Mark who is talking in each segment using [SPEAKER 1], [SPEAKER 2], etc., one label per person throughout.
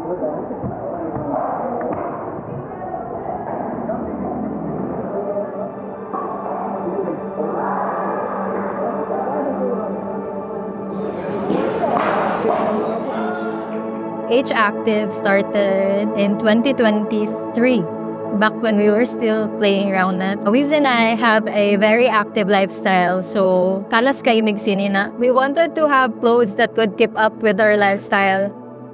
[SPEAKER 1] H Active started in 2023, back when we were still playing around that. Wiz and I have a very active lifestyle, so kalas kayo migsini na. We wanted to have clothes that could keep up with our lifestyle.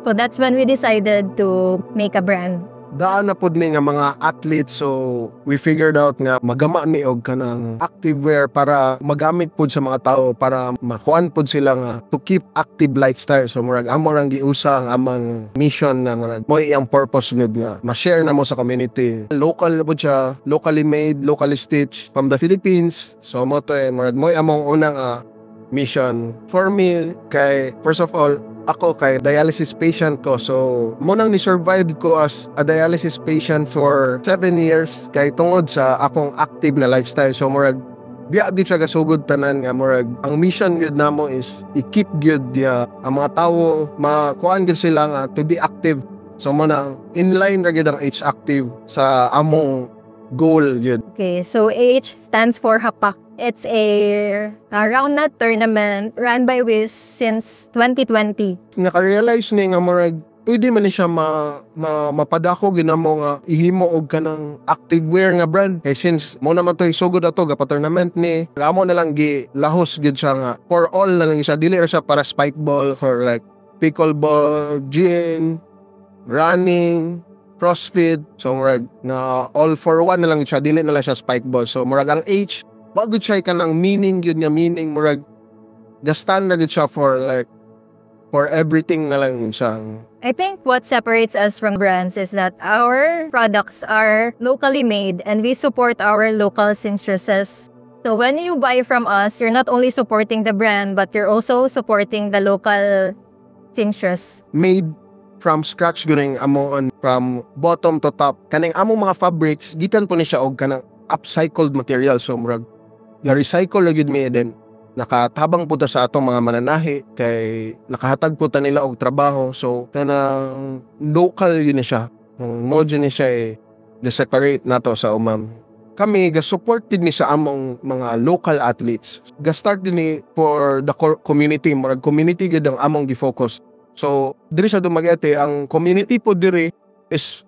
[SPEAKER 1] So that's when we decided to make a brand.
[SPEAKER 2] Daan na pod ni nga mga athletes, so we figured out nga magama ni og kanang activewear para magamit pod sa mga tao para makuan pod sila nga to keep active lifestyle. So murag amo rang giusa ang amang mission na murag mo iyang purpose gud nga ma-share na mo sa community. Local pod siya, locally made, locally stitched from the Philippines. So mo to murag mo among unang mission for me. Kay first of all, ako kay dialysis patient ko, so munang ni-survive ko as a dialysis patient for 7 years kay tungod sa akong active na lifestyle. So murag biya di siya kasugod tanan nga murag ang mission gyud namo is i-keep gyud ang mga tawo makuan gyud sila nga to be active. So muna inline ra gyud ang H Active sa among goal gyud.
[SPEAKER 1] Okay, so H stands for Hapak. It's a round nut tournament run by Wiz since 2020.
[SPEAKER 2] Naka-realize ni nga murag pwede man ni siya mapadako ginamo nga ihimo og kanang activewear nga brand. Kay since mo naman to isugod ato ga tournament ni amo na lang gi lahos gid siya nga for all na lang siya, dili ra siya para spike ball, for like pickleball, gym, running, CrossFit. So murag na all for one na lang siya, dili na lang siya spike ball. So murag ang H wagud siya kanang meaning yun nga meaning murag the standard siya for like for everything na lang siya.
[SPEAKER 1] I think what separates us from brands is that our products are locally made and we support our local seamstresses. So when you buy from us, you're not only supporting the brand but you're also supporting the local seamstress.
[SPEAKER 2] Made from scratch guring amon from bottom to top. Kaning among mga fabrics gikan po ni siya og kanang upcycled material. So murag ga-recycle na gud mi, then nakatabang po ta sa atong mga mananahi kay nakahatag po ta nila og trabaho. So kanang local yun siya. Mo ni siya separate nato sa umam. Kami ga-support din ni sa among mga local athletes. Ga-start din ni for the community. Murag community gud ang among gi-focus. So diri sa Dumaguete ang community po diri is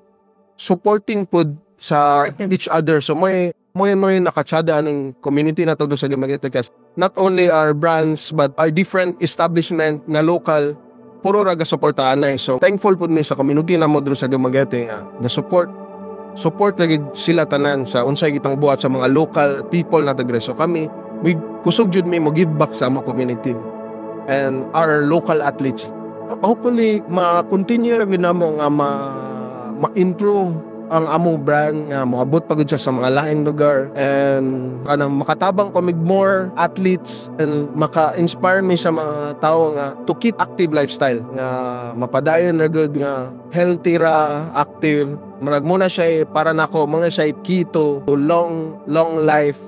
[SPEAKER 2] supporting po sa each other. So mo nakatsada ng community na to sa Dumaguete kasi not only our brands but our different establishment na local puro ra ga-suportahan na. So thankful po ni sa community na mo sa Dumaguete na support lagi sila tanan sa unsay gitang buhat sa mga local people na tagre. So kami kusog jud mi mo give back sa among community and our local athletes. Hopefully ma-continue ra namo nga ma-improve ang among brand nga moabot pagud siya sa mga laing lugar and kanang makatabang ko mig more athletes and maka-inspire mi sa mga tao nga to keep active lifestyle nga mapadayon ra gud nga healthy ra, active. Murag mo na siya para nako mo na siya key to long life